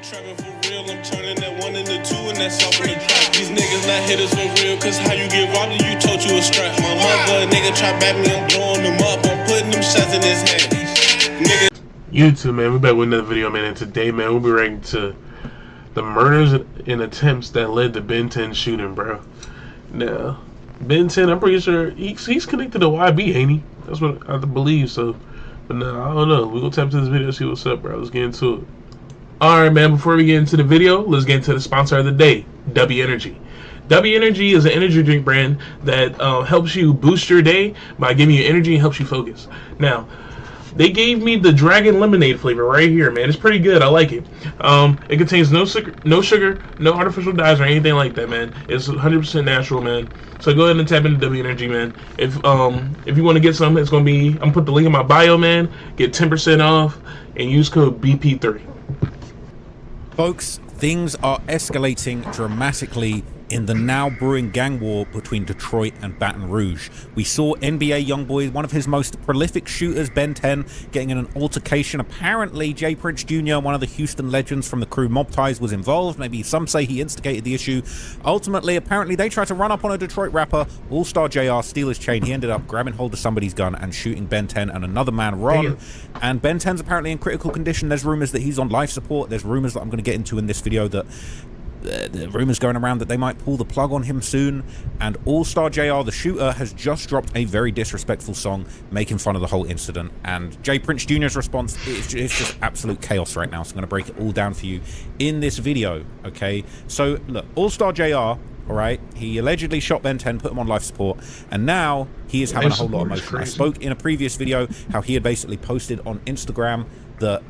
Trapping for real, I'm turning that one into two, and that's off in the trap. These niggas not hitters for real, cause how you get robbed and you told you a strap. My mother, nigga try back me, I'm blowing them up, I'm putting them shots in his head. Nigga. YouTube, man, we back with another video, man, and today, man, we'll be reacting to the murders and attempts that led to Ben 10 shooting, bro. Now, Ben 10, I'm pretty sure he's connected to YB, ain't he? That's what I believe, so. But no, I don't know. We're gonna tap into this video and see what's up, bro. Let's get into it. Alright, man, before we get into the video, let's get into the sponsor of the day, W Energy. W Energy is an energy drink brand that helps you boost your day by giving you energy and helps you focus. Now, they gave me the Dragon Lemonade flavor right here, man. It's pretty good. I like it. It contains no sugar, no artificial dyes or anything like that, man. It's 100% natural, man. So go ahead and tap into W Energy, man. If you want to get some, it's gonna be. I'm gonna put the link in my bio, man. Get 10% off and use code BP3. Folks, things are escalating dramatically in the now brewing gang war between Detroit and Baton Rouge. We saw NBA YoungBoy, one of his most prolific shooters, Ben 10, getting in an altercation. Apparently, Jay Prince Jr., one of the Houston legends from the crew Mob Ties, was involved. Maybe some say he instigated the issue. Ultimately, apparently, they tried to run up on a Detroit rapper, All-Star JR, steal his chain. He ended up grabbing hold of somebody's gun and shooting Ben 10 and another man, Ron. And Ben 10's apparently in critical condition. There's rumors that he's on life support. There's rumors that I'm going to get into in this video that the rumors going around that they might pull the plug on him soon. And All-Star JR, the shooter, has just dropped a very disrespectful song making fun of the whole incident. And Jay Prince Jr.'s response is just absolute chaos right now. So I'm going to break it all down for you in this video, okay? So, look, All-Star JR, all right, he allegedly shot Ben 10, put him on life support, and now he is having a whole lot of emotion. I spoke in a previous video how he had basically posted on Instagram that,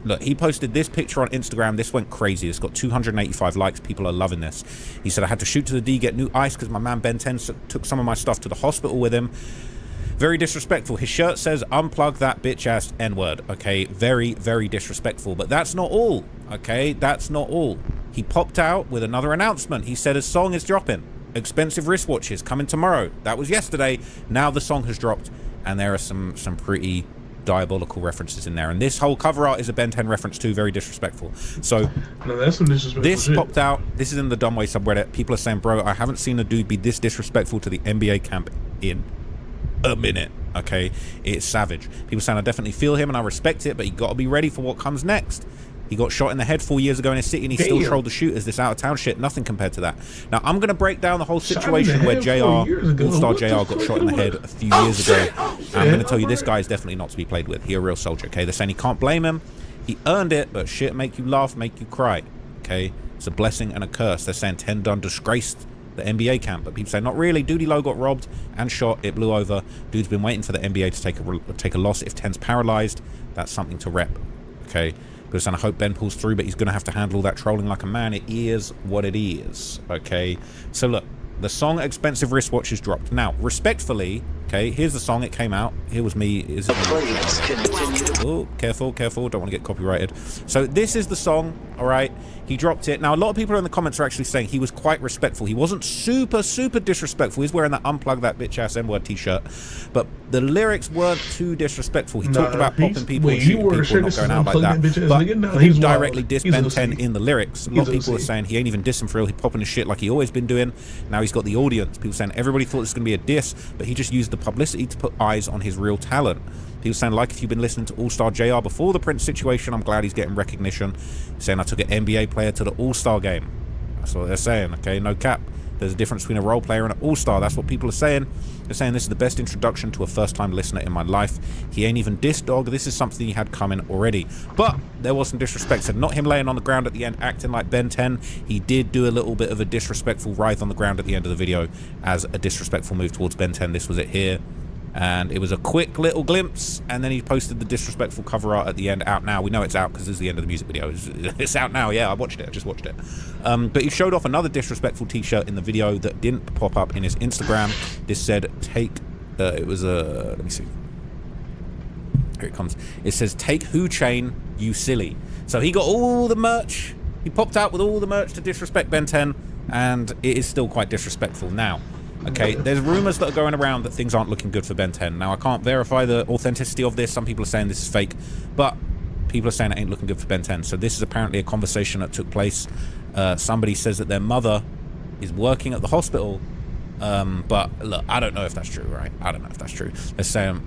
look, he posted this picture on Instagram. This went crazy. It's got 285 likes. People are loving this. He said, I had to shoot to the D, get new ice because my man Ben 10 took some of my stuff to the hospital with him. Very disrespectful. His shirt says, unplug that bitch ass N-word. Okay, very, very disrespectful. But that's not all. Okay, that's not all. He popped out with another announcement. He said his song is dropping. Expensive wristwatches coming tomorrow. That was yesterday. Now the song has dropped. And there are some pretty diabolical references in there, and this whole cover art is a Ben 10 reference too. Very disrespectful. So no, that's some disrespectful this shit. Popped out. This is in the Dumbway subreddit. People are saying, bro, I haven't seen a dude be this disrespectful to the NBA camp in a minute. Okay, it's savage. People saying I definitely feel him and I respect it, but you got to be ready for what comes next. He got shot in the head 4 years ago in his city, and he still trolled the shooters. This out-of-town shit, nothing compared to that. Now, I'm going to break down the whole situation where All-Star JR got shot in the head a few years ago. And I'm going to tell you, this guy is definitely not to be played with. He's a real soldier, okay? They're saying he can't blame him. He earned it, but shit make you laugh, make you cry, okay? It's a blessing and a curse. They're saying 10 done disgraced the NBA camp, but people say not really. Duty Low got robbed and shot. It blew over. Dude's been waiting for the NBA to take a loss. If 10's paralyzed, that's something to rep, okay? Because I hope Ben pulls through, but he's going to have to handle all that trolling like a man. It is what it is, okay? So look, the song Expensive Wristwatches dropped. Now, respectfully, okay, here's the song. It came out. Here was me. Is it me? Oh, careful, careful. Don't want to get copyrighted. So this is the song, all right? He dropped it. Now, a lot of people in the comments are actually saying he was quite respectful. He wasn't super disrespectful. He's wearing that Unplug That Bitch Ass N-word t-shirt. But the lyrics weren't too disrespectful. He talked about popping people and shooting people, not going out like that. But he directly dissed Ben 10 in the lyrics. A lot of people are saying he ain't even dissing for real. He's popping his shit like he always been doing. Now he's got the audience. People saying everybody thought this was going to be a diss, but he just used the publicity to put eyes on his real talent. He was saying, like, if you've been listening to All-Star JR before the Prince situation, I'm glad he's getting recognition. He's saying, I took an NBA player to the All-Star game. That's what they're saying, okay? No cap. There's a difference between a role player and an All-Star. That's what people are saying. They're saying this is the best introduction to a first-time listener in my life. He ain't even dissed dog. This is something he had coming already. But there was some disrespect. So not him laying on the ground at the end acting like Ben 10. He did do a little bit of a disrespectful writhe on the ground at the end of the video as a disrespectful move towards Ben 10. This was it here. And it was a quick little glimpse, and then he posted the disrespectful cover art at the end, out now. We know it's out because this is the end of the music video. It's out now, yeah, I watched it, I just watched it. But he showed off another disrespectful t-shirt in the video that didn't pop up in his Instagram. This said, it was a, let me see. Here it comes. It says, take who chain, you silly. So he got all the merch. He popped out with all the merch to disrespect Ben 10, and it is still quite disrespectful now. Okay, there's rumors that are going around that things aren't looking good for Ben 10. Now, I can't verify the authenticity of this. Some people are saying this is fake. But people are saying it ain't looking good for Ben 10. So this is apparently a conversation that took place. Somebody says that their mother is working at the hospital. But look, I don't know if that's true, right? I don't know if that's true. They're saying,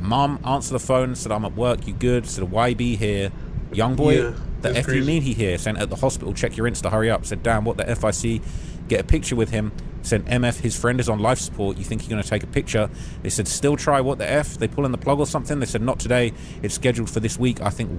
Mom answered the phone, said, I'm at work, you good? Said, YB here. Young boy, Yeah, the F crazy. you mean he here? Sent at the hospital, check your Insta, hurry up. Said, damn, what the FIC? Get a picture with him. Said, MF, his friend is on life support. You think you're going to take a picture? They said, still try, what the F? They pull in the plug or something? They said, not today. It's scheduled for this week. I think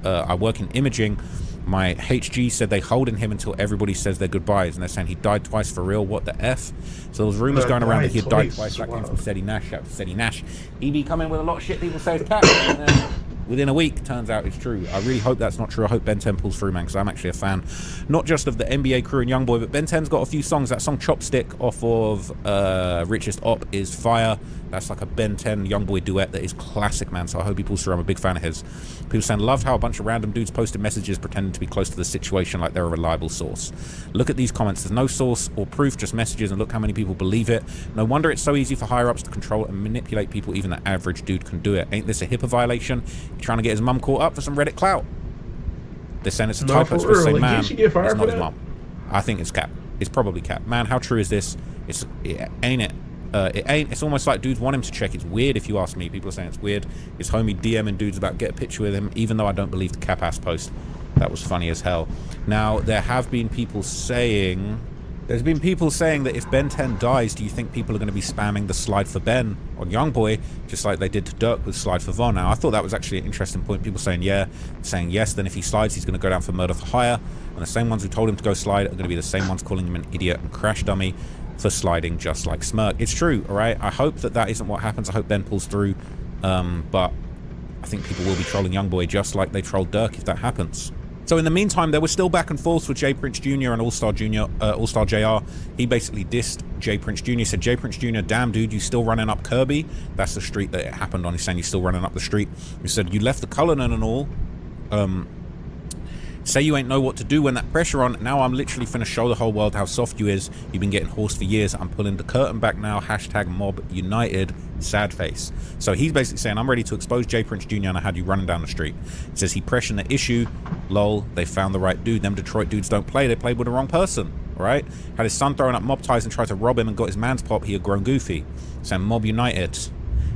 I work in imaging. My HG said they holding him until everybody says their goodbyes, and they're saying he died twice for real. What the F? So there's rumors going around that he had died twice, like him from Seti Nash. Shout out to Seti Nash. He be coming with a lot of shit people say is cat. And then within a week, turns out it's true. I really hope that's not true. I hope Ben 10 pulls through, man, because I'm actually a fan, not just of the NBA crew and Youngboy, but Ben 10's got a few songs. That song Chopstick off of Richest Op is fire. That's like a Ben 10 Youngboy duet that is classic, man. So I hope he pulls through. I'm a big fan of his. People saying, loved how a bunch of random dudes posted messages pretending to be close to the situation like they're a reliable source. Look at these comments. There's no source or proof, just messages, and look how many people believe it. No wonder it's so easy for higher-ups to control and manipulate people. Even the average dude can do it. Ain't this a HIPAA violation? You're trying to get his mum caught up for some Reddit clout. They're saying it's a typo. It's supposed to say man. It's not his mum. I think it's cap. It's probably cap. Man, how true is this? Ain't it? It ain't. It's almost like dudes want him to check. It's weird if you ask me. People are saying it's weird. His homie DMing dudes about get a picture with him, even though I don't believe the cap ass post. That was funny as hell. Now, there have been people saying... There's been people saying that if Ben 10 dies, do you think people are going to be spamming the slide for Ben on Youngboy, just like they did to Dirk with slide for Von? Now, I thought that was actually an interesting point. People saying yeah, saying yes. Then if he slides, he's going to go down for murder for hire. And the same ones who told him to go slide are going to be the same ones calling him an idiot and crash dummy for sliding just like Smirk. It's true, all right? I hope that that isn't what happens. I hope Ben pulls through. But I think people will be trolling Youngboy just like they trolled Dirk if that happens. So in the meantime, there was still back and forth with J Prince Jr. and All-Star JR. He basically dissed J Prince Jr. He said, J Prince Jr., damn dude, you still running up Kirby? That's the street that it happened on. He's saying you're still running up the street. He said, you left the Cullinan and all. Say you ain't know what to do when that pressure on. Now I'm literally finna show the whole world how soft you is. You've been getting horsed for years. I'm pulling the curtain back now. Hashtag mob united. Sad face. So he's basically saying, I'm ready to expose J Prince Jr. and I had you running down the street. It says he pressured the issue. Lol, they found the right dude. Them Detroit dudes don't play. They played with the wrong person. Alright? Had his son throwing up mob ties and tried to rob him and got his man's pop. He had grown goofy. Saying mob united.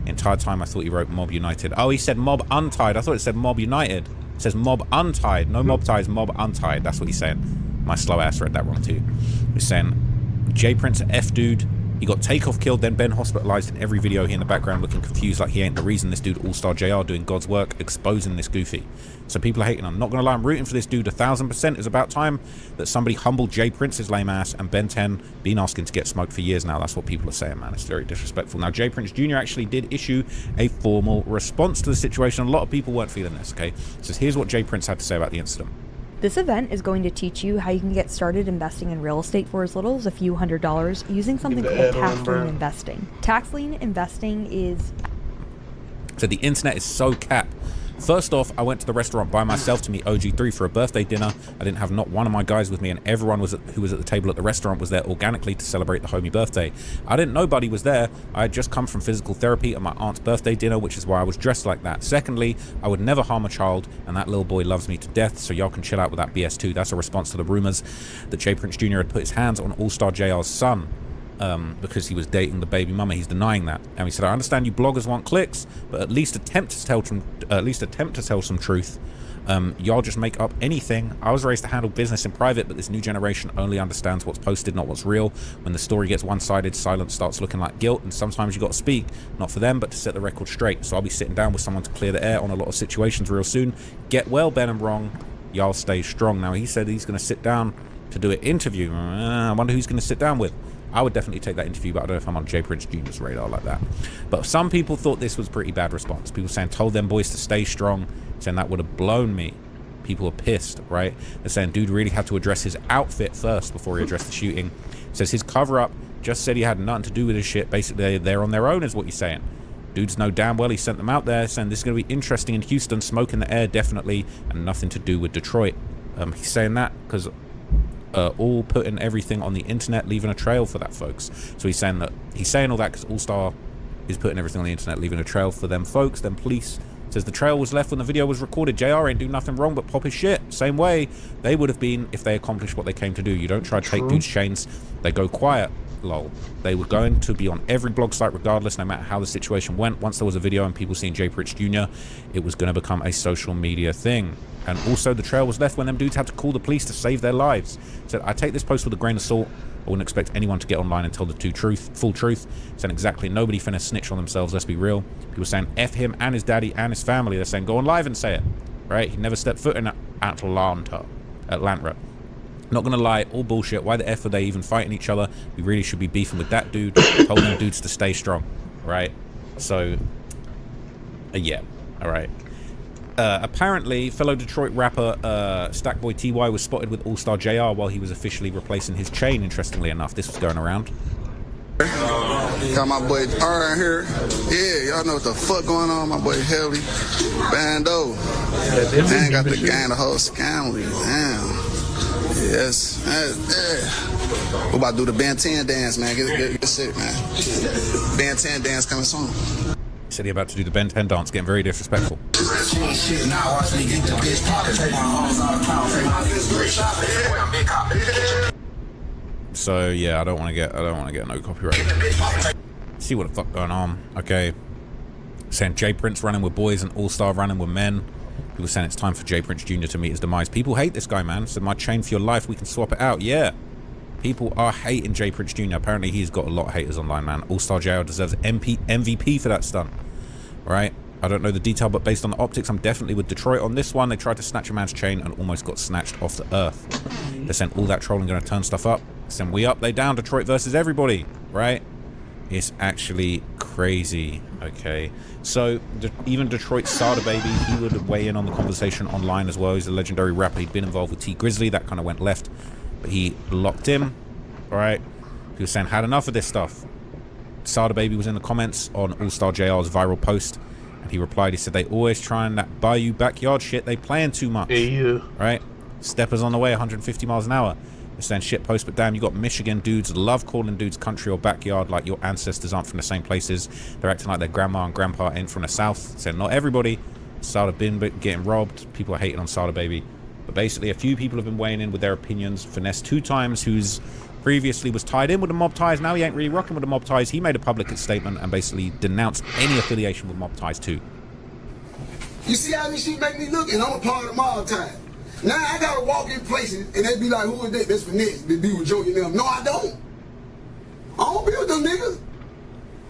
Entire time I thought he wrote mob united. Oh, he said mob untied. I thought it said mob united. It says mob untied. No mob ties, mob untied. That's what he's saying. My slow ass read that wrong too. He's saying J Prince F dude. He got Takeoff killed, then Ben hospitalized. In every video here in the background looking confused like he ain't the reason. This dude All-Star JR doing God's work, exposing this goofy. So people are hating. I'm not gonna lie, I'm rooting for this dude 1000%. It's about time that somebody humbled J Prince's lame ass, and Ben 10 been asking to get smoked for years now. That's what people are saying, man. It's very disrespectful. Now J Prince Jr. actually did issue a formal response to the situation. A lot of people weren't feeling this, okay? So here's what J Prince had to say about the incident. This event is going to teach you how you can get started investing in real estate for as little as a few $100s using something called tax lien investing. Tax lien investing is... So the internet is so cap. First off, I went to the restaurant by myself to meet OG3 for a birthday dinner. I didn't have not one of my guys with me, and everyone who was at the table at the restaurant was there organically to celebrate the homie birthday. I didn't know Buddy was there. I had just come from physical therapy at my aunt's birthday dinner, which is why I was dressed like that. Secondly, I would never harm a child, and that little boy loves me to death, so y'all can chill out with that BS too. That's a response to the rumors that J Prince Jr. had put his hands on All-Star JR's son. Because he was dating the baby mama. He's denying that, and he said, I understand you bloggers want clicks, but at least attempt to tell some truth. Y'all just make up anything. I was raised to handle business in private, but this new generation only understands what's posted, not what's real. When the story gets one-sided, silence starts looking like guilt, and sometimes you got to speak, not for them, but to set the record straight. So I'll be sitting down with someone to clear the air on a lot of situations real soon. Get well, Ben and Wrong. Y'all stay strong. Now he said he's going to sit down to do an interview. I wonder who he's going to sit down with. I would definitely take that interview, but I don't know if I'm on J Prince Jr.'s radar like that. But some people thought this was a pretty bad response. People saying, told them boys to stay strong, saying that would have blown me. People are pissed, right? They're saying dude really had to address his outfit first before he addressed the shooting. Says his cover-up just said he had nothing to do with his shit. Basically, they're on their own is what he's saying. Dudes know damn well he sent them out there, saying this is going to be interesting in Houston, smoke in the air, definitely, and nothing to do with Detroit. He's saying that because... all putting everything on the internet, leaving a trail for that, folks. So he's saying all that because All-Star is putting everything on the internet, leaving a trail for them folks, them police, Says the trail was left when the video was recorded. JR ain't do nothing wrong but pop his shit. Same way they would have been if they accomplished what they came to do. You don't try to take dudes' chains. They go quiet. Lol. They were going to be on every blog site regardless, no matter how the situation went. Once there was a video and people seeing Jay Pritch Jr., it was going to become a social media thing. And also the trail was left when them dudes had to call the police to save their lives. Said, I take this post with a grain of salt. I wouldn't expect anyone to get online and tell the full truth. Saying exactly, nobody finna snitch on themselves, let's be real. People saying F him and his daddy and his family. They're saying go on live and say it. Right? He never stepped foot in Atlanta. Not gonna lie, all bullshit. Why the F are they even fighting each other? We really should be beefing with that dude. Told them dudes to stay strong. Right? So, yeah. Alright. Apparently, fellow Detroit rapper Stackboy TY was spotted with All-Star JR while he was officially replacing his chain, interestingly enough. This was going around. Got my boy R in here. Yeah, y'all know what the fuck going on. My boy Helly. Bando. Man, got the gang, the whole scamly. Damn. Yes. Yeah. We about to do the Ben 10 dance, man. Get sick, man. Ben 10 dance coming soon. He said he about to do the Ben 10 dance, getting very disrespectful. So yeah, I don't want to get no copyright. See what the fuck going on. Okay. Saying Jay Prince running with boys and All-Star running with men. People saying it's time for Jay Prince Jr. to meet his demise. People hate this guy, man. So my chain for your life, we can swap it out. Yeah. People are hating Jay Prince Jr. Apparently he's got a lot of haters online, man. All-Star JR deserves MVP for that stunt. Right? I don't know the detail, but based on the optics, I'm definitely with Detroit on this one. They tried to snatch a man's chain and almost got snatched off the earth. They sent all that trolling going to turn stuff up. Send we up, they down. Detroit versus everybody. Right? It's actually crazy. Okay. So even Detroit's Sada Baby, he would weigh in on the conversation online as well. He's a legendary rapper. He'd been involved with T Grizzly. That kind of went left. But he locked him. Alright. He was saying, had enough of this stuff. Sada Baby was in the comments on All-Star JR's viral post. And he replied, he said, they always trying that Bayou backyard shit. They playing too much. Yeah. Right? Steppers on the way, 150 miles an hour. They're saying shit post, but damn, you got Michigan dudes love calling dudes country or backyard like your ancestors aren't from the same places. They're acting like their grandma and grandpa ain't from the South. Saying not everybody. Sada been getting robbed. People are hating on Sada Baby. But basically, a few people have been weighing in with their opinions. Finesse 2 times, who's previously was tied in with the mob ties. Now he ain't really rocking with the mob ties. He made a public statement and basically denounced any affiliation with mob ties too. You see how this shit make me look? And I'm a part of the mob tie. Now I gotta walk in places and they be like, who is that? That's Finesse. They be with Joey and them. No, I don't. I don't be with them niggas.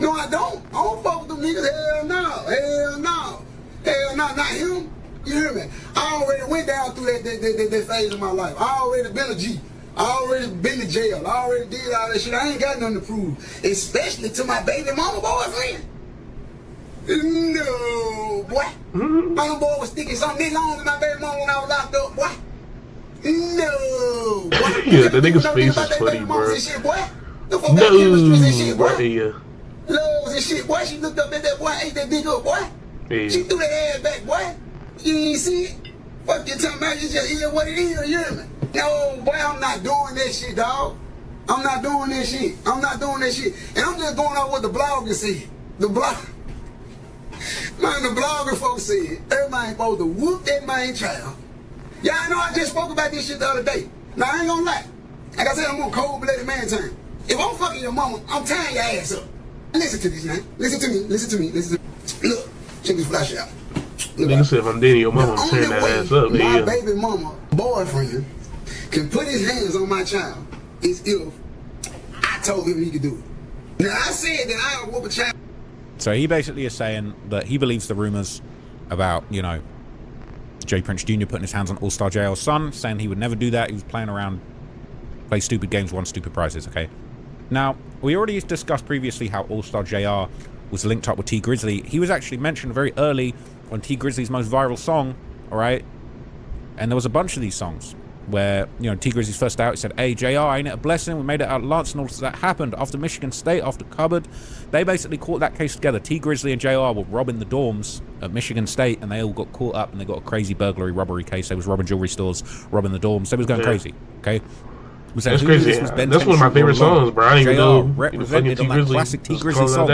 No, I don't. I don't fuck with them niggas. Hell no. Hell no. Hell no. Not him. You hear me? I already went down through that phase of my life. I already been a G. I already been to jail. I already did all that shit. I ain't got nothing to prove. Especially to my baby mama boyfriend. No, boy. My boy was sticking something longer than my baby mama when I was locked up, boy. No, boy. Yeah, the nigga's face is funny, bro. Shit, boy. The fuck no, shit, boy. Right, yeah. Loves and shit, boy. She looked up at that boy, ate that dick up, boy. Yeah. She threw that ass back, boy. You ain't see it? Fuck you talking about, you just hear what it is, you hear me? No, boy, I'm not doing that shit, dog. I'm not doing that shit. I'm not doing that shit. And I'm just going off what the blogger said. The blog. Man, the blogger folks said, everybody supposed to whoop that man child. Y'all know I just spoke about this shit the other day. Now, I ain't gonna lie. Like I said, I'm on cold-blooded man time. If I'm fucking your mama, I'm tying your ass up. Listen to this, man. Listen to me. Listen to me. Listen to me. Look, check this flash out. Nigga said if I'm dating your mama, I'm tearing that ass up. My baby mama boyfriend can put his hands on my child is if I told him he could do it. Now, I said that I'll whoop a child. So he basically is saying that he believes the rumors about, you know, Jay Prince Jr. putting his hands on All-Star JR's son, saying he would never do that. He was playing around, play stupid games, won stupid prizes, okay? Now, we already discussed previously how All-Star JR was linked up with T Grizzly. He was actually mentioned very early on T Grizzly's most viral song, all right? And there was a bunch of these songs where, you know, T Grizzly's first out, he said, hey, JR, ain't it a blessing? We made it out of Lance and all that happened after Michigan State, after Cupboard. They basically caught that case together. T Grizzly and JR were robbing the dorms at Michigan State, and they all got caught up, and they got a crazy burglary robbery case. They was robbing jewelry stores, robbing the dorms. They was going crazy, okay? That's crazy. That's one of my favorite songs, bro. I didn't even know represented on that classic T Grizzly song.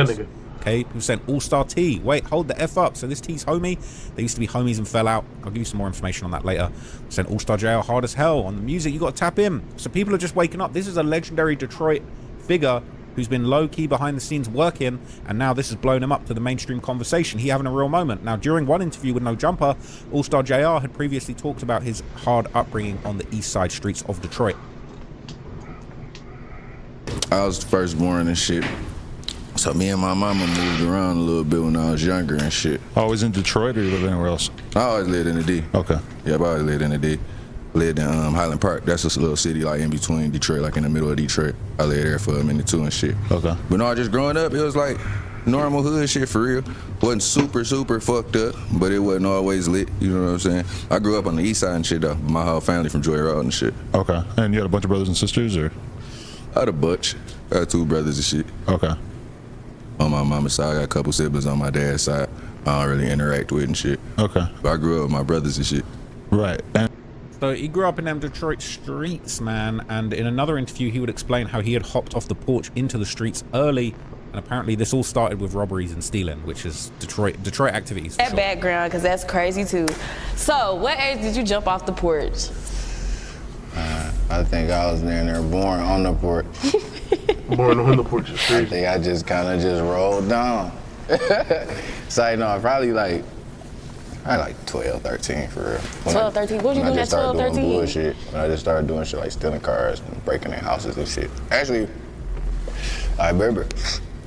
okay? People saying All-Star T. Wait, hold the F up. So this T's homie. They used to be homies and fell out. I'll give you some more information on that later. Saying All-Star JR hard as hell. On the music, you got to tap in. So people are just waking up. This is a legendary Detroit figure who's been low-key behind the scenes working, and now this has blown him up to the mainstream conversation. He having a real moment. Now, during one interview with No Jumper, All-Star JR had previously talked about his hard upbringing on the east side streets of Detroit. I was first born and shit. So me and my mama moved around a little bit when I was younger and shit. Always in Detroit, or you live anywhere else? I always lived in the D. Okay. Yep, I always lived in the D. Lived in Highland Park. That's just a little city like in between Detroit, like in the middle of Detroit. I lived there for a minute too and shit. Okay. But no, just growing up, it was like normal hood shit for real. Wasn't super fucked up, but it wasn't always lit. You know what I'm saying? I grew up on the east side and shit though. My whole family from Joy Road and shit. Okay. And you had a bunch of brothers and sisters, or? I had a bunch. I had 2 brothers and shit. Okay. On my mama's side, I got a couple siblings on my dad's side. I don't really interact with and shit. Okay. But I grew up with my brothers and shit. Right. And so he grew up in them Detroit streets, man, and in another interview he would explain how he had hopped off the porch into the streets early, and apparently this all started with robberies and stealing, which is Detroit activities. That background, because that's crazy too. So what age did you jump off the porch? I think I was down there born on the porch. Born on the porch is I crazy. think I just kind of just rolled down. So no, probably like 12, 13 for real. 12, 13? What you doing at 12, 13? Bullshit. When I just started doing shit like stealing cars and breaking in houses and shit. Actually, I remember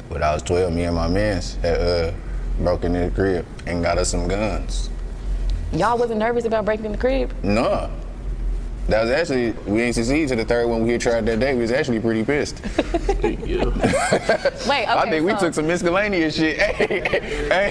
when I was 12, me and my mans had broken in the crib and got us some guns. Y'all wasn't nervous about breaking in the crib? No. That was actually, we ain't succeeded to the third one we had tried that day. We was actually pretty pissed. Yeah. Wait, okay, I think we took some miscellaneous shit. I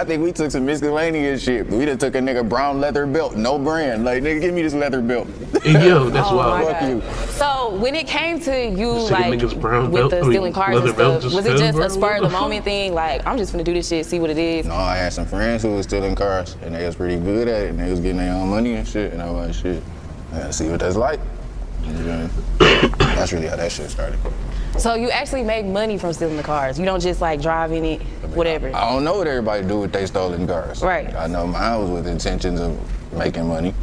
think we took some miscellaneous shit. We done took a nigga brown leather belt, no brand. Like, nigga, give me this leather belt. Yo, that's Oh wild. my Fuck God. you. So when it came to you, Just taking like, niggas brown with belt- the I mean, stealing cars and leather belt stuff, just was it fell, just bro? a spur of the What the moment thing? Like, I'm just gonna do this shit, see what it is? No, I had some friends who was stealing cars, and they was pretty good at it, and they was getting their own money and shit, and I was like, shit, I gotta see what that's like. And that's really how that shit started. So you actually make money from stealing the cars. You don't just like drive in it, whatever. I don't know what everybody do with they stolen cars. Right. I know mine was with intentions of making money.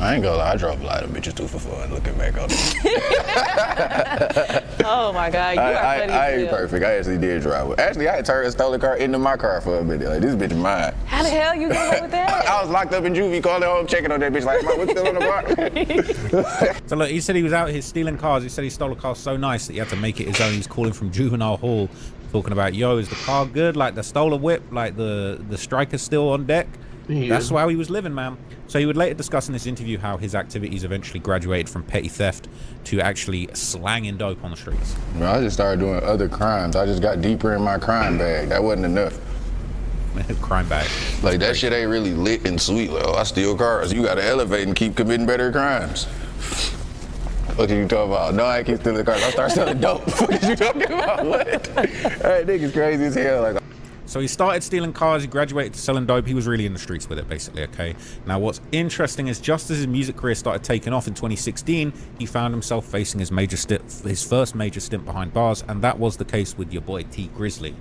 I ain't gonna lie, I drove a lot of bitches too for fun, looking back on it. Oh my God, you are funny I as ain't hell. perfect. I actually did drive one. Actually, I had turned a stolen car into my car for a minute. Like, this bitch is mine. How the hell you get away with that? I was locked up in juvie, calling home, checking on that bitch like, what's still in the car? So look, he said he was out here stealing cars. He said he stole a car so nice that he had to make it his own. He was calling from juvenile hall, talking about, yo, is the car good? Like the stolen whip, like the striker's still on deck. Yeah. That's how he was living, man. So he would later discuss in this interview how his activities eventually graduated from petty theft to actually slanging dope on the streets. Bro, I just started doing other crimes. I just got deeper in my crime bag. That wasn't enough. Crime bag. Like, that shit ain't really lit and sweet. Like, oh, I steal cars. You gotta elevate and keep committing better crimes. What are you talking about? No, I keep stealing cars. I start selling dope. What are you talking about? What? That nigga's crazy as hell. Like, So he started stealing cars, he graduated to selling dope. He was really in the streets with it, basically, okay? Now, what's interesting is just as his music career started taking off in 2016, he found himself facing his first major stint behind bars, and that was the case with your boy T Grizzly.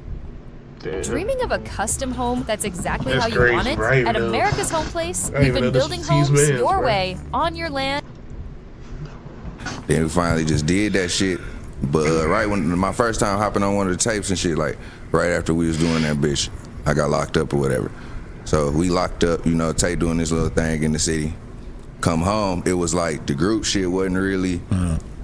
Damn. Dreaming of a custom home that's exactly That's how you crazy, want it? right? At No. America's Home Place, I we've even been know this building was homes T's man's, your bro. way, on your land. then we finally just did that shit. But right when my first time hopping on one of the tapes and shit, like right after we was doing that bitch, I got locked up or whatever. So we locked up, you know, Tay doing this little thing in the city. Come home, it was like the group shit wasn't really,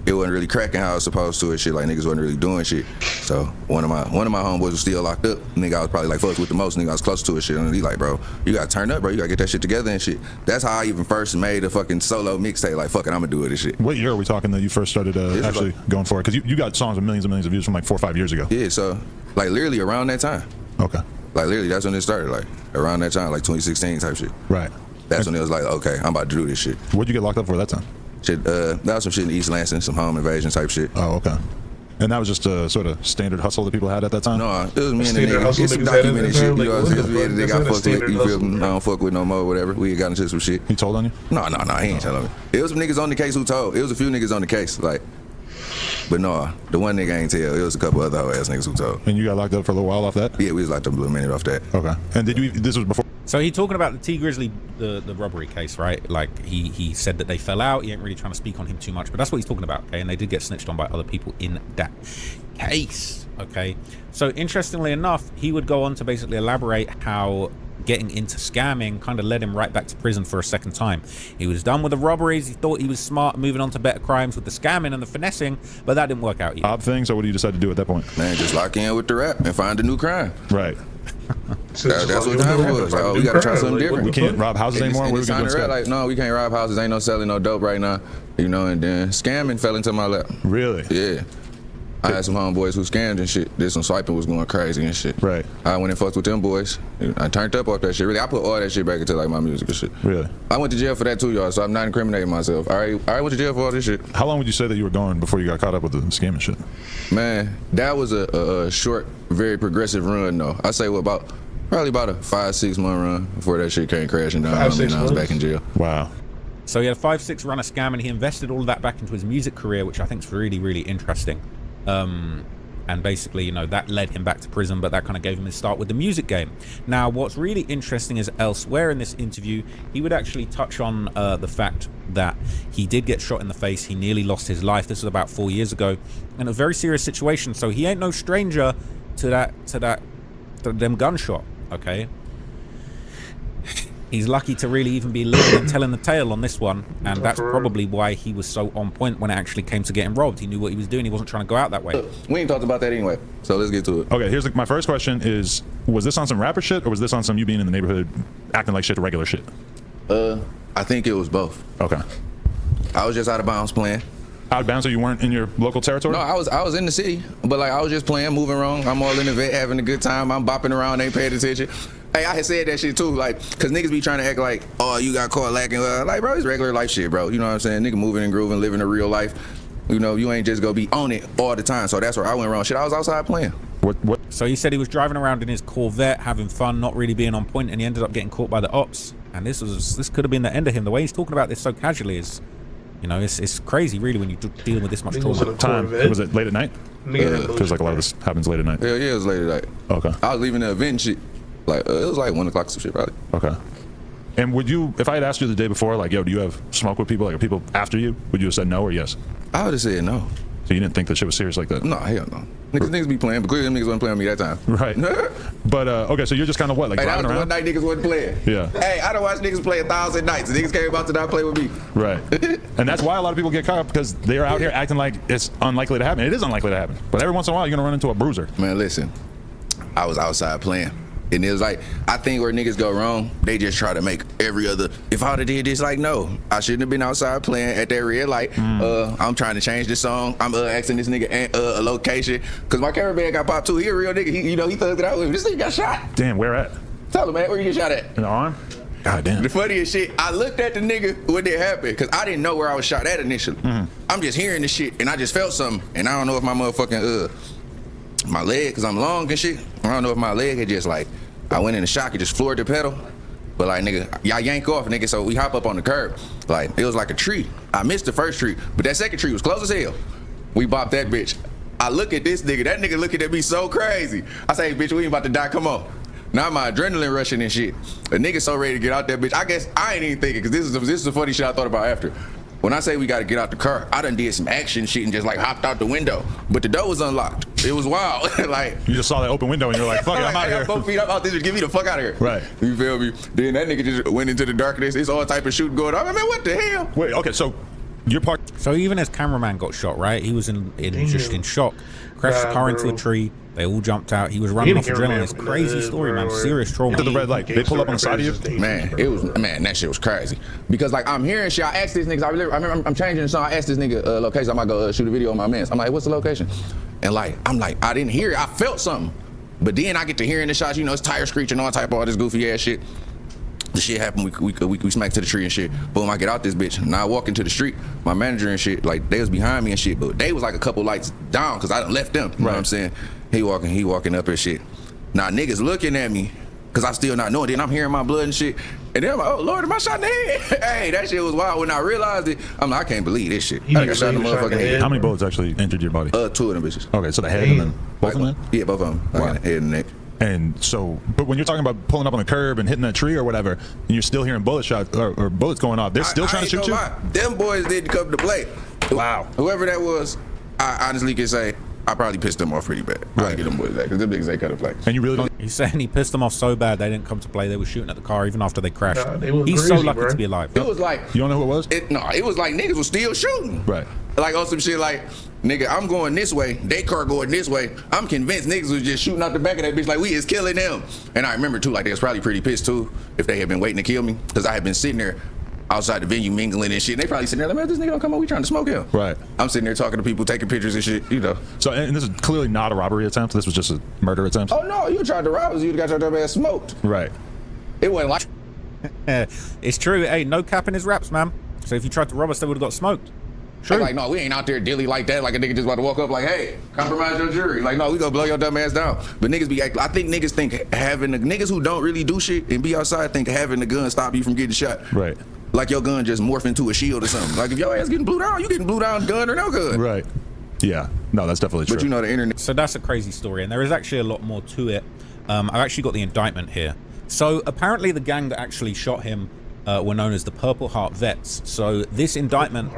it wasn't really cracking how it was supposed to and shit. Like niggas wasn't really doing shit. So one of my homeboys was still locked up. Nigga, I was probably like fucked with the most. Nigga, I was close to it shit. And he like, bro, you gotta turn up, bro. You gotta get that shit together and shit. That's how I even first made a fucking solo mixtape. Like, fuck it, I'm gonna do it and shit. what year are we talking that you first started actually going for it? Because you got songs with millions and millions of views from like 4 or 5 years ago. Yeah, so like literally around that time. Okay. Like literally, that's when it started. Like around that time, like 2016 type shit. Right. That's when it was like, okay, I'm about to do this shit. What'd you get locked up for that time? Shit, that was some shit in East Lansing, some home invasion type shit. Oh, okay. And that was just a sort of standard hustle that people had at that time? No, it was me and the Standard nigga. hustle It's some niggas had at documented that shit. time? You know what I'm Like, saying? We had a that's nigga I not a fucked with. standard You feel hustle. me? I don't fuck with no more, whatever. We had got into some shit. He told on you? No, he ain't telling me. It was some niggas on the case who told. It was a few niggas on the case. Like, But no, the one nigga ain't tell. It was a couple other hoe ass niggas who told. And you got locked up for a little while off that? Yeah, we was locked up a little minute off that. Okay. And did you? This was before. So he talking about the T Grizzly, the robbery case, right? Like he said that they fell out. He ain't really trying to speak on him too much, but that's what he's talking about, okay? And they did get snitched on by other people in that case, okay? So interestingly enough, he would go on to basically elaborate how getting into scamming kind of led him right back to prison for a second time. He was done with the robberies. He thought he was smart, moving on to better crimes with the scamming and the finessing, but that didn't work out either. Odd thing. So what do you decide to do at that point? Man, just lock in with the rap and find a new crime. Right. That's what time was. Like, we gotta try something different. We can't rob houses anymore. And What are we gonna do? like, no, we can't rob houses. Ain't no selling no dope right now. You know, and then scamming fell into my lap. Really? Yeah. I had some homeboys who scammed and shit. Did some swiping, was going crazy and shit. Right. I went and fucked with them boys. I turned up off that shit. Really, I put all that shit back into like my music and shit. Really? I went to jail for that too, y'all. So I'm not incriminating myself. I went to jail for all this shit. How long would you say that you were gone before you got caught up with the scamming shit? Man, that was a short, very progressive run though. I say probably about a 5-6 month run before that shit came crashing down. I was back in jail. Wow. So he had a 5-6 run of scam, and he invested all of that back into his music career, which I think is really, really interesting. And basically, you know, that led him back to prison, but that kind of gave him his start with the music game. Now, what's really interesting is elsewhere in this interview, he would actually touch on the fact that he did get shot in the face. He nearly lost his life. This was about 4 years ago, and a very serious situation. So he ain't no stranger to them gunshot. Okay. He's lucky to really even be living and telling the tale on this one, and that's probably why he was so on point when it actually came to getting robbed. He knew what he was doing. He wasn't trying to go out that way. We ain't talked about that anyway, so let's get to it. Okay, here's my first question is, was this on some rapper shit, or was this on some you being in the neighborhood acting like shit, regular shit? I think it was both. Okay. I was just out of bounds playing. Out of bounds, so you weren't in your local territory? No, I was in the city, but like I was just playing, moving around. I'm all in the vet, having a good time. I'm bopping around, ain't paying attention. Hey, I had said that shit too, like, cause niggas be trying to act like, oh, you got caught lacking. Like, bro, it's regular life shit, bro. You know what I'm saying? Nigga moving and grooving, living a real life. You know, you ain't just gonna be on it all the time. So that's where I went wrong. Shit, I was outside playing. What? So he said he was driving around in his Corvette, having fun, not really being on point, and he ended up getting caught by the ops. And this could have been the end of him. The way he's talking about this so casually is, you know, it's crazy, really, when you're dealing with this much trauma. What time? Was it late at night? Feels like a lot of this happens late at night. Yeah, it was late at night. Okay. I was leaving the event and shit. Like, it was like 1 o'clock some shit, probably. Okay. And would you, if I had asked you the day before, like, yo, do you have smoke with people, like, are people after you? Would you have said no or yes? I would have said no. So you didn't think that shit was serious like that? No, hell no. Niggas be playing, but clearly them niggas wasn't playing with me that time. Right. But, okay, so you're just kind of what, like, hey, driving that was around? the one night niggas wasn't playing. Yeah. Hey, I done watched niggas play 1,000 nights, and niggas came out to not play with me. Right. And that's why a lot of people get caught up, because they're out here acting like it's unlikely to happen. It is unlikely to happen. But every once in a while, you're going to run into a bruiser. Man, listen, I was outside playing. And it was like, I think where niggas go wrong, they just try to make every other, if I would've did this, like, no, I shouldn't have been outside playing at that red light. I'm trying to change this song. I'm asking this nigga a location. Cause my cameraman got popped too. He a real nigga. He thugged it out with me. This nigga got shot. Damn, where at? Tell him, man, where you get shot at? In the arm? God damn. The funniest shit, I looked at the nigga when it happened, cause I didn't know where I was shot at initially. I'm just hearing this shit, and I just felt something, and I don't know if my motherfucking, my leg, cause I'm long and shit, I don't know if my leg had just like, I went in the shock and just floored the pedal. But like, nigga, y'all yank off, nigga, so we hop up on the curb. Like, it was like a tree. I missed the first tree, but that second tree was close as hell. We bopped that bitch. I look at this nigga, that nigga looking at me so crazy. I say, hey, bitch, we ain't about to die, come on. Now my adrenaline rushing and shit. A nigga so ready to get out that bitch. I guess I ain't even thinking, cause this is the funny shit I thought about after. When I say we gotta get out the car, I done did some action shit and just like hopped out the window. But the door was unlocked. It was wild. Like, you just saw that open window and you're like, fuck it, I'm out here. I got both feet up out there, get me the fuck out of here. Right. You feel me? Then that nigga just went into the darkness. It's all type of shooting going on. I mean, what the hell? Wait, okay, so you're parked. So even his cameraman got shot, right? He was just in shock. Crashed the car into a tree. They all jumped out. He was running off adrenaline. It's a crazy story, man. Serious trauma. To the red light. They pull up on the side of you? Man, that shit was crazy. Because like I'm hearing shit. I asked this nigga, I remember I'm changing the song. I asked this nigga location. I might go shoot a video on my mans. I'm like, what's the location? And like, I'm like, I didn't hear it. I felt something. But then I get to hearing the shots, you know, it's tire screeching, all type of all this goofy ass shit. The shit happened, we smacked to the tree and shit. Boom, I get out this bitch. Now I walk into the street, my manager and shit, like they was behind me and shit, but they was like a couple lights down because I done left them. You know what I'm saying? He walking up and shit. Now niggas looking at me, cause I still not knowing. Then I'm hearing my blood and shit. And then I'm like, oh Lord, am I shot in the head? Hey, that shit was wild. When I realized it, I'm like, I can't believe this shit. I got shot in the motherfucking head. How many bullets actually injured your body? 2 of them bitches. Okay, so the head and then both of them? Yeah, both of them. Wow. Head and neck. And so, but when you're talking about pulling up on the curb and hitting that tree or whatever, and you're still hearing bullet shots or bullets going off, they're still trying to shoot you? Them boys didn't come to play. Wow. Whoever that was, I honestly can say, I probably pissed them off pretty bad. Right. Get them boys back, because them niggas ain't cut to play. And you really don't? He's saying he pissed them off so bad they didn't come to play. They were shooting at the car even after they crashed. Nah, they was He's crazy, so lucky bro. to be alive. It was like... You don't know who it was? It was like niggas was still shooting. Right. Like on some shit like, nigga, I'm going this way, they car going this way. I'm convinced niggas was just shooting out the back of that bitch like we is killing them. And I remember too, like they was probably pretty pissed too if they had been waiting to kill me, because I had been sitting there outside the venue mingling and shit. And they probably sitting there like, man, this nigga don't come on, we trying to smoke him. Right. I'm sitting there talking to people, taking pictures and shit, you know. So, and this is clearly not a robbery attempt. This was just a murder attempt. Oh no, you tried to rob us, you got your dumb ass smoked. Right. It wasn't like... It's true. Hey, no cap in his raps, man. So if you tried to rob us, they would have got smoked. True. Like, no, we ain't out there dilly like that, like a nigga just about to walk up like, hey, compromise your jury. Like, no, we gonna blow your dumb ass down. But niggas be acting, I think niggas think having the niggas who don't really do shit and be outside think having the gun stop you from getting shot. Right. Like your gun just morph into a shield or something. Like if your ass getting blew down, you getting blew down, gun or no gun. Right. Yeah. No, that's definitely true. But you know the internet. So that's a crazy story, and there is actually a lot more to it. I've actually got the indictment here. So apparently the gang that actually shot him were known as the Purple Heart Vets. So this indictment,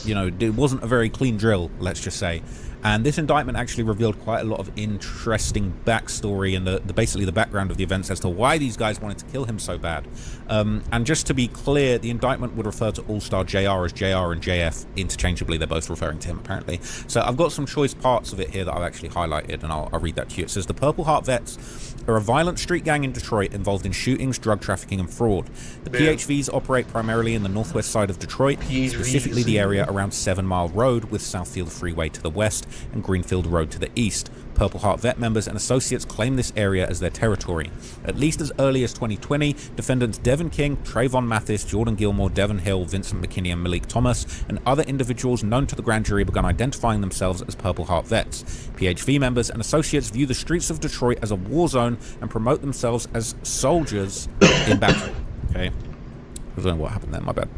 you know, it wasn't a very clean drill, let's just say. And this indictment actually revealed quite a lot of interesting backstory and basically the background of the events as to why these guys wanted to kill him so bad. And just to be clear, the indictment would refer to All-Star JR as JR and JF interchangeably. They're both referring to him, apparently. So I've got some choice parts of it here that I've actually highlighted, and I'll read that to you. It says, the Purple Heart Vets are a violent street gang in Detroit involved in shootings, drug trafficking, and fraud. The PHVs operate primarily in the northwest side of Detroit, specifically the area around 7 Mile Road with Southfield Freeway to the west and Greenfield Road to the east. Purple Heart Vet members and associates claim this area as their territory. At least as early as 2020, defendants Devin King, Trayvon Mathis, Jordan Gilmore, Devin Hill, Vincent McKinney, and Malik Thomas, and other individuals known to the grand jury began identifying themselves as Purple Heart Vets. PHV members and associates view the streets of Detroit as a war zone and promote themselves as soldiers in battle. Okay. I don't know what happened there, my bad.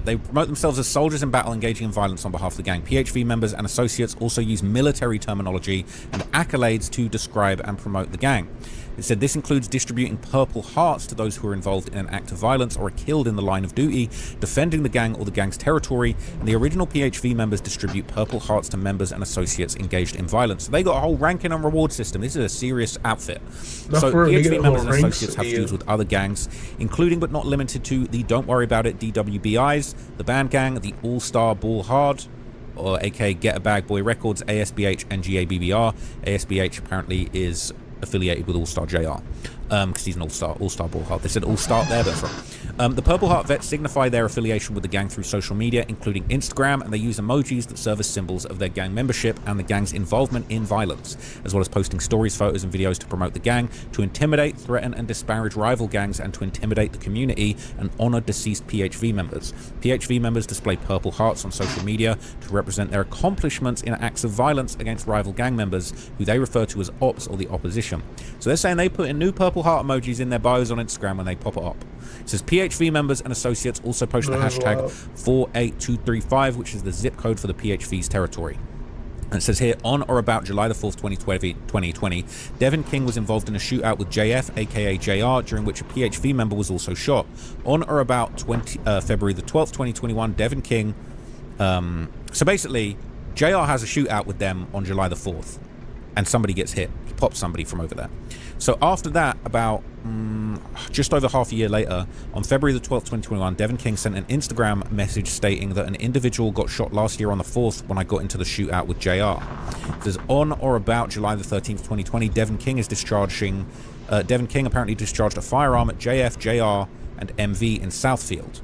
They promote themselves as soldiers in battle engaging in violence on behalf of the gang. PHV members and associates also use military terminology and accolades to describe and promote the gang. It said this includes distributing Purple Hearts to those who are involved in an act of violence or are killed in the line of duty, defending the gang or the gang's territory, and the original PHV members distribute Purple Hearts to members and associates engaged in violence. So they got a whole ranking and reward system. This is a serious outfit. So PHV members and associates have feud with other gangs, including but not limited to the Don't Worry About It DWBIs, the Band Gang, the All-Star Ball Hard, or aka Get a Bag Boy Records, ASBH, and GABBR. ASBH apparently is affiliated with All-Star JR because he's an all-star ball heart. They said all-star there, but from the Purple Heart Vets signify their affiliation with the gang through social media, including Instagram, and they use emojis that serve as symbols of their gang membership and the gang's involvement in violence, as well as posting stories, photos, and videos to promote the gang, to intimidate, threaten, and disparage rival gangs, and to intimidate the community and honor deceased PHV members. PHV members display Purple Hearts on social media to represent their accomplishments in acts of violence against rival gang members, who they refer to as ops or the opposition. So they're saying they put in new Purple Heart emojis in their bios on Instagram when they pop it up. It says PHV members and associates also post the hashtag 48235, which is the zip code for the PHV's territory. And it says here, on or about July the 4th, 2020, Devin King was involved in a shootout with JF, aka JR, during which a PHV member was also shot. On or about February the 12th, 2021, Devin King... so basically, JR has a shootout with them on July the 4th, and somebody gets hit. He pops somebody from over there. So after that, about just over half a year later, on February the 12th, 2021, Devin King sent an Instagram message stating that an individual got shot last year on the 4th when I got into the shootout with JR. It says, on or about July the 13th, 2020, Devin King apparently discharged a firearm at JF, JR, and MV in Southfield.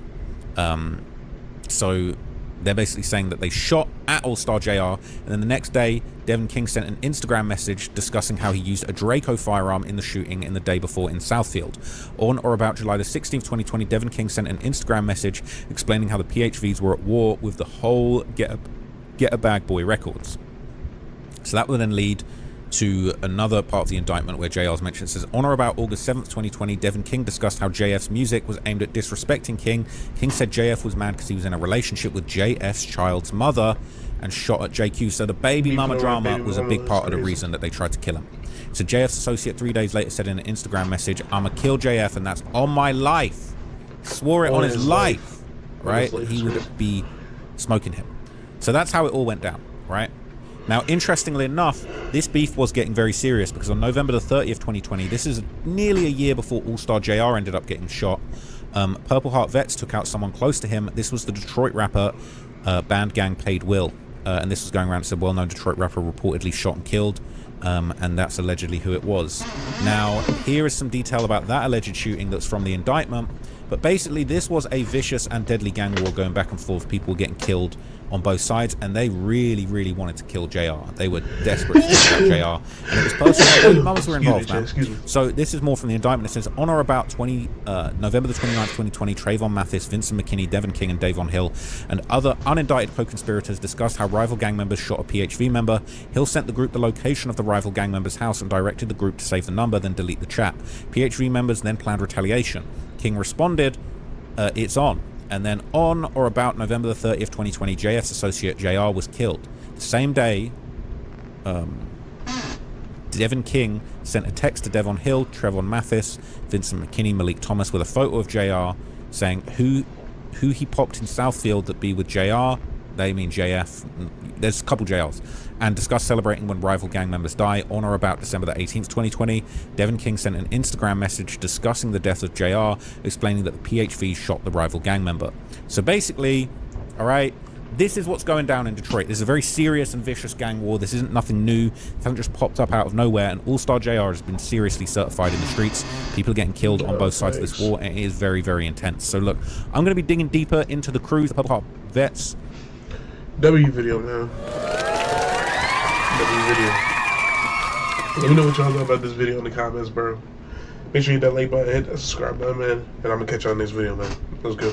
So they're basically saying that they shot at All-Star JR, and then the next day, Devin King sent an Instagram message discussing how he used a Draco firearm in the shooting in the day before in Southfield. On or about July the 16th, 2020, Devin King sent an Instagram message explaining how the PHVs were at war with the whole Get a Bag Boy Records. So that would then lead to another part of the indictment where JR's mentioned. It says, on or about August 7th, 2020, Devin King discussed how JF's music was aimed at disrespecting King. King said JF was mad because he was in a relationship with JF's child's mother and shot at JQ. So the baby mama drama was a big part of the reason that they tried to kill him. So JF's associate 3 days later said in an Instagram message, "I'ma kill JF, and that's on my life." Swore it on his life, right? He would be smoking him. So that's how it all went down, right? Now, interestingly enough, this beef was getting very serious because on November the 30th, 2020, this is nearly a year before All-Star JR ended up getting shot. Purple Heart Vets took out someone close to him. This was the Detroit rapper Band Gang Paid Will. And this was going around. It's a well-known Detroit rapper reportedly shot and killed. And that's allegedly who it was. Now, here is some detail about that alleged shooting that's from the indictment. But basically, this was a vicious and deadly gang war going back and forth. People were getting killed on both sides, and they really, really wanted to kill JR. They were desperate to kill JR. And it was personal. Mothers were involved, man. So this is more from the indictment. It says, on or about November the 29th, 2020, Trayvon Mathis, Vincent McKinney, Devin King, and Davon Hill, and other unindicted co-conspirators discussed how rival gang members shot a PHV member. Hill sent the group the location of the rival gang member's house and directed the group to save the number, then delete the chat. PHV members then planned retaliation. King responded, it's on. And then on or about November the 30th, 2020, JF's associate JR was killed. The same day, Devin King sent a text to Devon Hill, Trayvon Mathis, Vincent McKinney, Malik Thomas with a photo of JR saying who he popped in Southfield that be with JR. They mean JF. There's a couple JRs. And discuss celebrating when rival gang members die. On or about December the 18th, 2020, Devin King sent an Instagram message discussing the death of JR, explaining that the PHV shot the rival gang member. So basically, all right, this is what's going down in Detroit. This is a very serious and vicious gang war. This isn't nothing new. It hasn't just popped up out of nowhere. And All-Star JR has been seriously certified in the streets. People are getting killed on both sides of this war, and it is very, very intense. So look, I'm going to be digging deeper into the crew, the Purple Heart Vets. W video, man. W video. Let me know what y'all know about this video in the comments, bro. Make sure you hit that like button, hit that subscribe button, man. And I'm gonna catch y'all in the next video, man. Let's go.